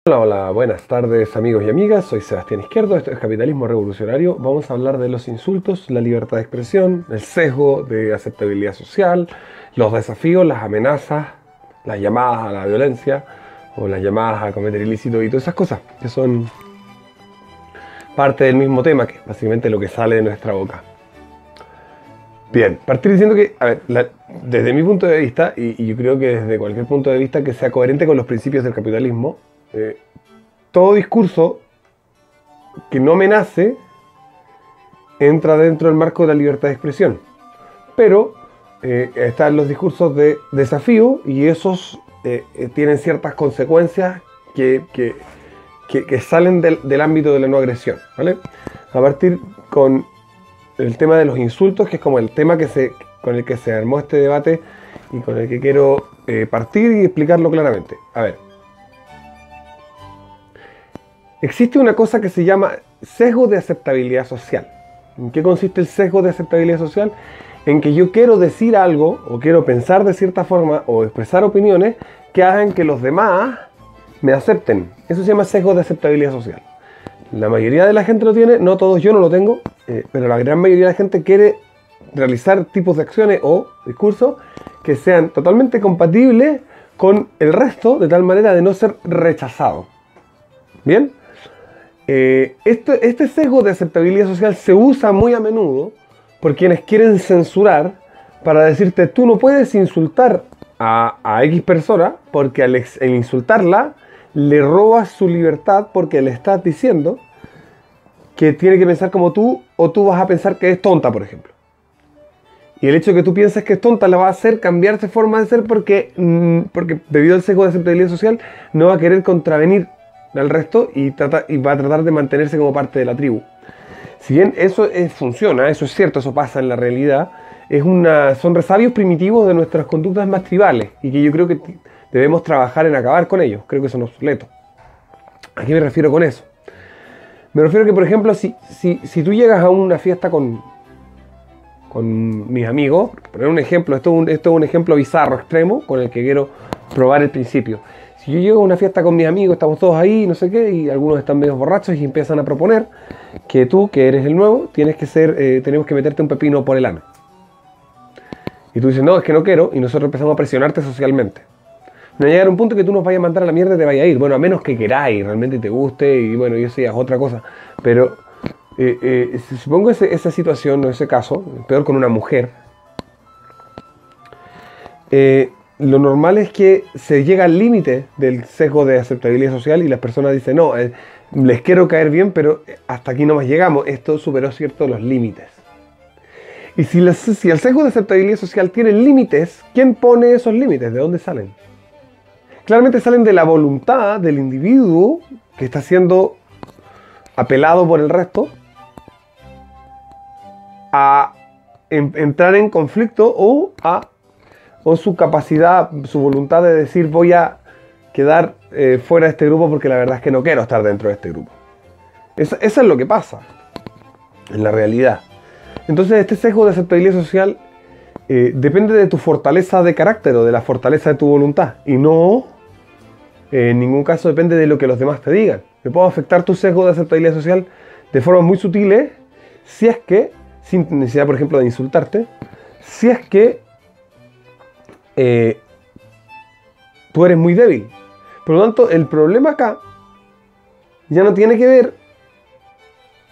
Hola, hola, buenas tardes amigos y amigas, soy Sebastián Izquierdo, esto es Capitalismo Revolucionario. Vamos a hablar de los insultos, la libertad de expresión, el sesgo de aceptabilidad social, los desafíos, las amenazas, las llamadas a la violencia o las llamadas a cometer ilícitos y todas esas cosas que son parte del mismo tema, que es básicamente lo que sale de nuestra boca. Bien, partir diciendo que, a ver, desde mi punto de vista, y yo creo que desde cualquier punto de vista que sea coherente con los principios del capitalismo, todo discurso que no me nace entra dentro del marco de la libertad de expresión. Pero están los discursos de desafío y esos tienen ciertas consecuencias que salen del ámbito de la no agresión, ¿vale? A partir con el tema de los insultos, que es como el tema con el que se armó este debate y con el que quiero partir y explicarlo claramente. A ver. Existe una cosa que se llama sesgo de aceptabilidad social. ¿En qué consiste el sesgo de aceptabilidad social? En que yo quiero decir algo, o quiero pensar de cierta forma, o expresar opiniones que hagan que los demás me acepten. Eso se llama sesgo de aceptabilidad social. La mayoría de la gente lo tiene, no todos, yo no lo tengo, pero la gran mayoría de la gente quiere realizar tipos de acciones o discursos que sean totalmente compatibles con el resto, de tal manera de no ser rechazado. ¿Bien? Este sesgo de aceptabilidad social se usa muy a menudo por quienes quieren censurar para decirte tú no puedes insultar a X persona porque al insultarla le robas su libertad porque le estás diciendo que tiene que pensar como tú o tú vas a pensar que es tonta, por ejemplo. Y el hecho de que tú pienses que es tonta la va a hacer cambiar su forma de ser porque debido al sesgo de aceptabilidad social no va a querer contravenir al resto y va a tratar de mantenerse como parte de la tribu. Si bien eso funciona, eso es cierto, eso pasa en la realidad, son resabios primitivos de nuestras conductas más tribales y que yo creo que debemos trabajar en acabar con ellos. Creo que son obsoletos. ¿A qué me refiero con eso? Me refiero a que, por ejemplo, si tú llegas a una fiesta con mis amigos, por poner un ejemplo, esto es un ejemplo bizarro, extremo, con el que quiero probar el principio. Si yo llego a una fiesta con mis amigos, estamos todos ahí, no sé qué, y algunos están medio borrachos y empiezan a proponer que tú, que eres el nuevo, tenemos que meterte un pepino por el ano. Y tú dices, no, es que no quiero, y nosotros empezamos a presionarte socialmente. No llegar a un punto que tú nos vayas a mandar a la mierda y te vayas a ir. Bueno, a menos que queráis, realmente te guste, y bueno, y eso ya es otra cosa. Pero si supongo esa situación, o ese caso, peor con una mujer, lo normal es que se llega al límite del sesgo de aceptabilidad social y las personas dicen, no, les quiero caer bien, pero hasta aquí no más llegamos, esto superó ciertos los límites. Y si el sesgo de aceptabilidad social tiene límites, ¿quién pone esos límites? ¿De dónde salen? Claramente salen de la voluntad del individuo que está siendo apelado por el resto a entrar en conflicto o su capacidad, su voluntad de decir voy a quedar fuera de este grupo porque la verdad es que no quiero estar dentro de este grupo. Eso es lo que pasa en la realidad. Entonces este sesgo de aceptabilidad social depende de tu fortaleza de carácter o de la fortaleza de tu voluntad y no en ningún caso depende de lo que los demás te digan. Me puedo afectar tu sesgo de aceptabilidad social de formas muy sutiles si es que, sin necesidad por ejemplo de insultarte, si es que tú eres muy débil. Por lo tanto, el problema acá ya no tiene que ver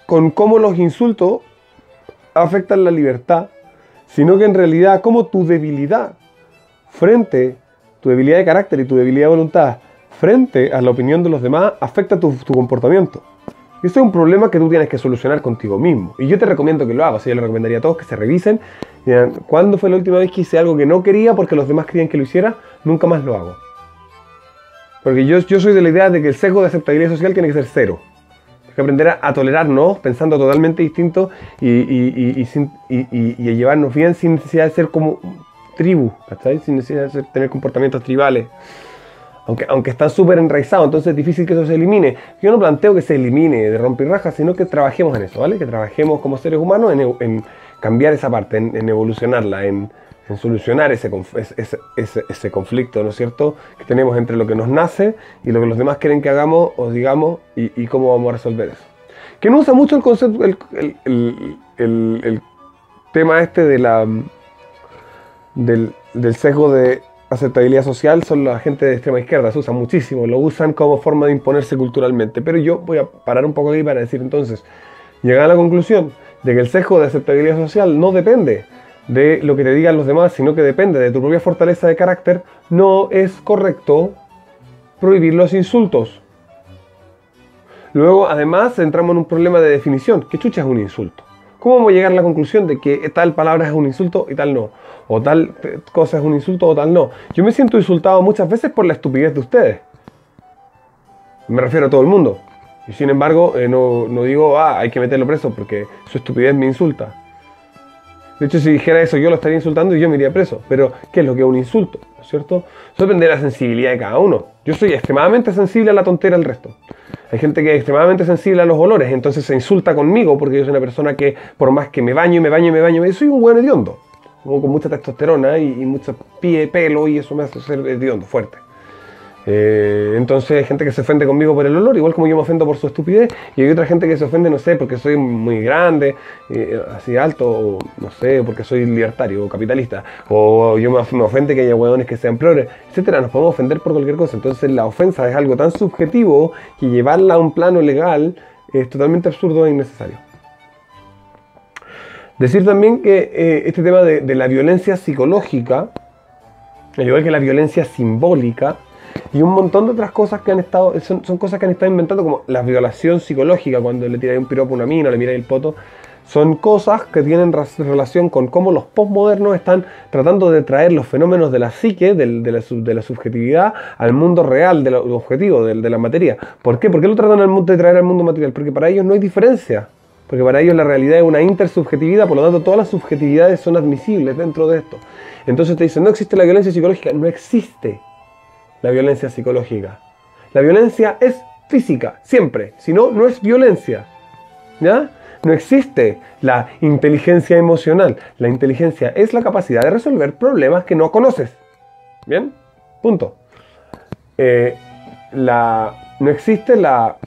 con cómo los insultos afectan la libertad, sino que en realidad cómo tu debilidad tu debilidad de carácter y tu debilidad de voluntad frente a la opinión de los demás afecta tu comportamiento. Y eso es un problema que tú tienes que solucionar contigo mismo. Y yo te recomiendo que lo hagas. Yo le recomendaría a todos que se revisen. Y digan, ¿cuándo fue la última vez que hice algo que no quería porque los demás querían que lo hiciera? Nunca más lo hago. Porque yo soy de la idea de que el sesgo de aceptabilidad social tiene que ser cero. Hay que aprender a tolerarnos pensando totalmente distinto y a llevarnos bien sin necesidad de ser como tribu, ¿cachai? Sin necesidad de tener comportamientos tribales. Aunque están súper enraizados, entonces es difícil que eso se elimine. Yo no planteo que se elimine de rompirrajas, sino que trabajemos en eso, ¿vale? Que trabajemos como seres humanos en cambiar esa parte, en evolucionarla, en en solucionar ese conflicto, ¿no es cierto?, que tenemos entre lo que nos nace y lo que los demás quieren que hagamos o digamos y cómo vamos a resolver eso. Que no usa mucho el concepto, el tema este de del sesgo de aceptabilidad social son la gente de extrema izquierda, se usa muchísimo, lo usan como forma de imponerse culturalmente. Pero yo voy a parar un poco aquí para decir entonces, llegar a la conclusión de que el sesgo de aceptabilidad social no depende de lo que te digan los demás, sino que depende de tu propia fortaleza de carácter. No es correcto prohibir los insultos. Luego, además, entramos en un problema de definición. ¿Qué chucha es un insulto? ¿Cómo vamos a llegar a la conclusión de que tal palabra es un insulto y tal no? O tal cosa es un insulto o tal no. Yo me siento insultado muchas veces por la estupidez de ustedes. Me refiero a todo el mundo. Y sin embargo, no digo, hay que meterlo preso porque su estupidez me insulta. De hecho, si dijera eso, yo lo estaría insultando y yo me iría preso. Pero, ¿qué es lo que es un insulto? ¿No es cierto? Eso depende de la sensibilidad de cada uno. Yo soy extremadamente sensible a la tontera del resto. Hay gente que es extremadamente sensible a los olores, entonces se insulta conmigo porque yo soy una persona que, por más que me baño, soy un buen hediondo. Como con mucha testosterona y mucho pelo, y eso me hace ser hediondo, fuerte. Entonces hay gente que se ofende conmigo por el olor, igual como yo me ofendo por su estupidez, y hay otra gente que se ofende, no sé, porque soy muy grande, así alto, o no sé, porque soy libertario o capitalista, o yo me ofende que haya hueones que sean progres, etcétera. Nos podemos ofender por cualquier cosa. Entonces la ofensa es algo tan subjetivo que llevarla a un plano legal es totalmente absurdo e innecesario. Decir también que este tema de la violencia psicológica, al igual que la violencia simbólica, y un montón de otras cosas que han estado, son cosas que han estado inventando, como la violación psicológica, cuando le tiráis un piropo a una mina, le miráis el poto, son cosas que tienen relación con cómo los postmodernos están tratando de traer los fenómenos de la psique, de la subjetividad, al mundo real, de lo objetivo, de la materia. ¿Por qué? ¿Por qué lo tratan de traer al mundo material? Porque para ellos no hay diferencia. Porque para ellos la realidad es una intersubjetividad, por lo tanto todas las subjetividades son admisibles dentro de esto. Entonces te dicen, no existe la violencia psicológica. No existe la violencia psicológica. La violencia es física, siempre. Si no, no es violencia. ¿Ya? No existe la inteligencia emocional. La inteligencia es la capacidad de resolver problemas que no conoces. ¿Bien? Punto. No existe la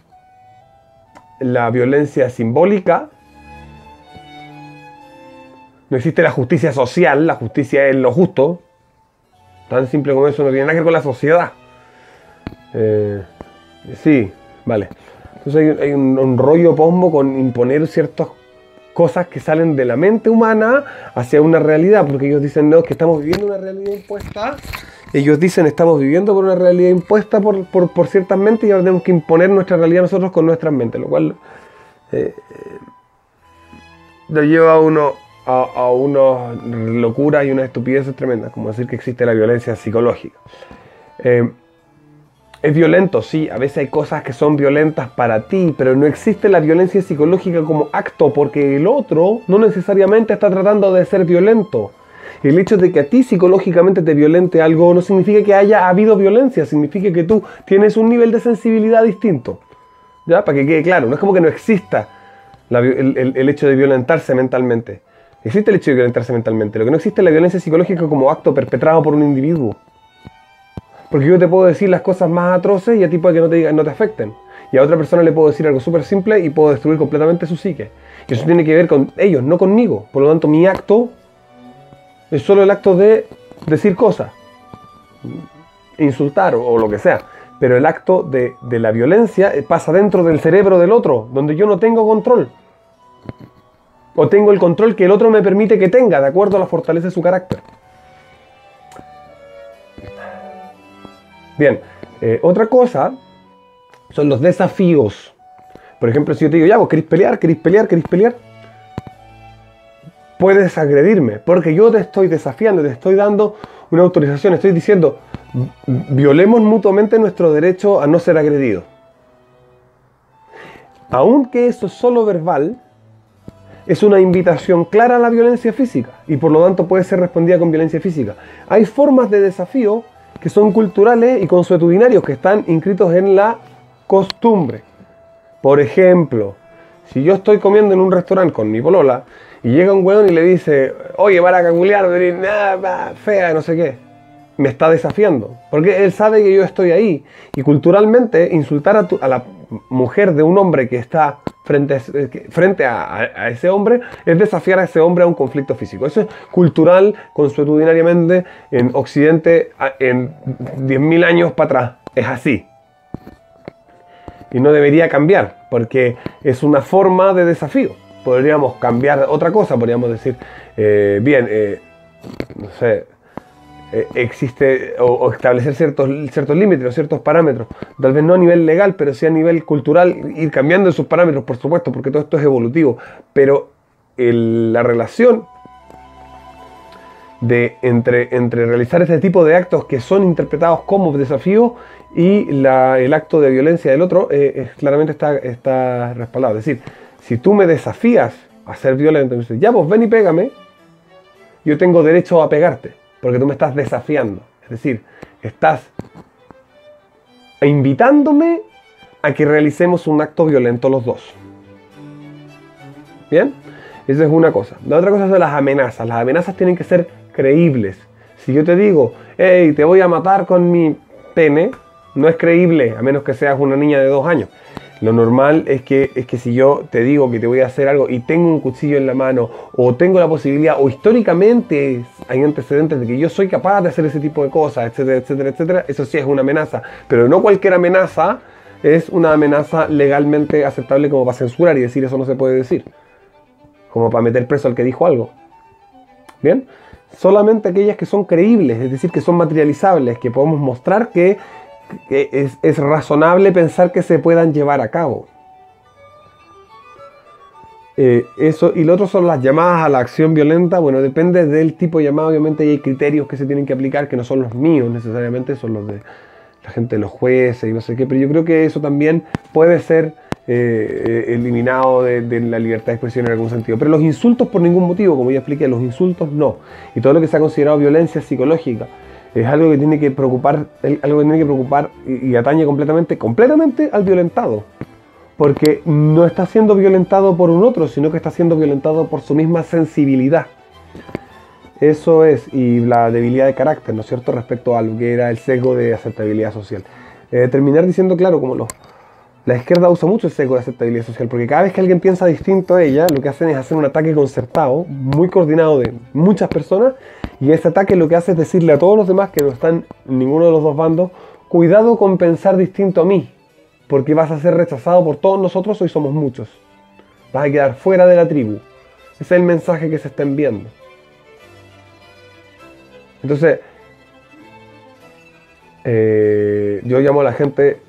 violencia simbólica. No existe la justicia social. La justicia es lo justo. Tan simple como eso, no tiene nada que ver con la sociedad. Sí, vale. Entonces hay un rollo pombo con imponer ciertas cosas que salen de la mente humana hacia una realidad, porque ellos dicen, no, que estamos viviendo una realidad impuesta. Ellos dicen, estamos viviendo por una realidad impuesta por ciertas mentes y ahora tenemos que imponer nuestra realidad nosotros con nuestras mentes, lo cual lo lleva a unas locuras y unas estupideces tremendas, como decir que existe la violencia psicológica. Es violento, sí, a veces hay cosas que son violentas para ti, pero no existe la violencia psicológica como acto, porque el otro no necesariamente está tratando de ser violento. El hecho de que a ti psicológicamente te violente algo no significa que haya habido violencia, significa que tú tienes un nivel de sensibilidad distinto. ¿Ya? Para que quede claro, no es como que no exista el hecho de violentarse mentalmente. Existe el hecho de violentarse mentalmente. Lo que no existe es la violencia psicológica como acto perpetrado por un individuo. Porque yo te puedo decir las cosas más atroces y a ti puede que no te afecten. Y a otra persona le puedo decir algo súper simple y puedo destruir completamente su psique. Y eso tiene que ver con ellos, no conmigo. Por lo tanto, mi acto es solo el acto de decir cosas. Insultar o lo que sea. Pero el acto de la violencia pasa dentro del cerebro del otro, donde yo no tengo control. O tengo el control que el otro me permite que tenga, de acuerdo a la fortaleza de su carácter. Bien, otra cosa son los desafíos. Por ejemplo, si yo te digo, ya, vos querés pelear, puedes agredirme, porque yo te estoy desafiando, te estoy dando una autorización, estoy diciendo, violemos mutuamente nuestro derecho a no ser agredidos. Aunque eso es solo verbal, es una invitación clara a la violencia física y por lo tanto puede ser respondida con violencia física. Hay formas de desafío que son culturales y consuetudinarios, que están inscritos en la costumbre. Por ejemplo, si yo estoy comiendo en un restaurante con mi polola y llega un weón y le dice, oye, para caculear, nada, fea, no sé qué, me está desafiando, porque él sabe que yo estoy ahí. Y culturalmente, insultar a la mujer de un hombre que está frente a ese hombre es desafiar a ese hombre a un conflicto físico. Eso es cultural, consuetudinariamente, en Occidente, en 10.000 años para atrás. Es así. Y no debería cambiar, porque es una forma de desafío. Podríamos cambiar otra cosa, podríamos decir, no sé, existe o establecer ciertos límites o ciertos parámetros, tal vez no a nivel legal, pero sí a nivel cultural, ir cambiando esos parámetros, por supuesto, porque todo esto es evolutivo, pero la relación entre realizar este tipo de actos que son interpretados como desafío y el acto de violencia del otro claramente está respaldado. Es decir, si tú me desafías a ser violento, me dices, ya pues ven y pégame, yo tengo derecho a pegarte, porque tú me estás desafiando. Es decir, estás invitándome a que realicemos un acto violento los dos. ¿Bien? Esa es una cosa. La otra cosa son las amenazas. Las amenazas tienen que ser creíbles. Si yo te digo, hey, te voy a matar con mi pene, no es creíble, a menos que seas una niña de 2 años. Lo normal es que si yo te digo que te voy a hacer algo y tengo un cuchillo en la mano, o tengo la posibilidad, o históricamente hay antecedentes de que yo soy capaz de hacer ese tipo de cosas, etcétera, etcétera, etcétera, eso sí es una amenaza. Pero no cualquier amenaza es una amenaza legalmente aceptable como para censurar y decir eso no se puede decir. Como para meter preso al que dijo algo. ¿Bien? Solamente aquellas que son creíbles, es decir, que son materializables, que podemos mostrar que es razonable pensar que se puedan llevar a cabo. Eso, y lo otro son las llamadas a la acción violenta. Bueno, depende del tipo de llamada, obviamente hay criterios que se tienen que aplicar, que no son los míos necesariamente, son los de la gente de los jueces y no sé qué, pero yo creo que eso también puede ser eliminado de la libertad de expresión en algún sentido. Pero los insultos por ningún motivo, como ya expliqué, los insultos no. Y todo lo que se ha considerado violencia psicológica es algo que tiene que preocupar, y atañe completamente al violentado. Porque no está siendo violentado por un otro, sino que está siendo violentado por su misma sensibilidad. Eso es, y la debilidad de carácter, ¿no es cierto?, respecto a lo que era el sesgo de aceptabilidad social. Terminar diciendo, claro, como la izquierda usa mucho el sesgo de aceptabilidad social, porque cada vez que alguien piensa distinto a ella, lo que hacen es hacer un ataque concertado, muy coordinado de muchas personas, y ese ataque lo que hace es decirle a todos los demás que no están en ninguno de los dos bandos, cuidado con pensar distinto a mí, porque vas a ser rechazado por todos nosotros, hoy somos muchos. Vas a quedar fuera de la tribu. Ese es el mensaje que se está enviando. Entonces, yo llamo a la gente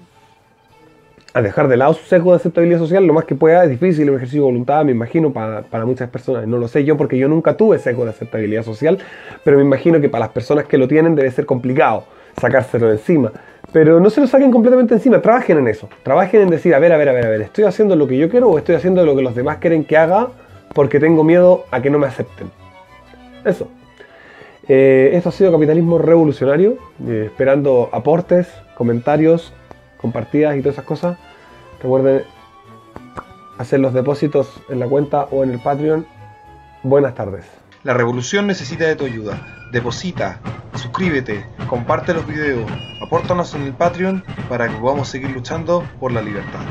a dejar de lado su sesgo de aceptabilidad social lo más que pueda. Es difícil, un ejercicio de voluntad, me imagino, para muchas personas. No lo sé yo porque yo nunca tuve sesgo de aceptabilidad social, pero me imagino que para las personas que lo tienen debe ser complicado sacárselo de encima. Pero no se lo saquen completamente encima, trabajen en eso. Trabajen en decir, a ver, ¿estoy haciendo lo que yo quiero o estoy haciendo lo que los demás quieren que haga porque tengo miedo a que no me acepten? Eso. Esto ha sido Capitalismo Revolucionario, esperando aportes, comentarios, compartidas y todas esas cosas. Recuerden hacer los depósitos en la cuenta o en el Patreon. Buenas tardes. La revolución necesita de tu ayuda. Deposita, suscríbete, comparte los videos, apórtanos en el Patreon para que podamos seguir luchando por la libertad.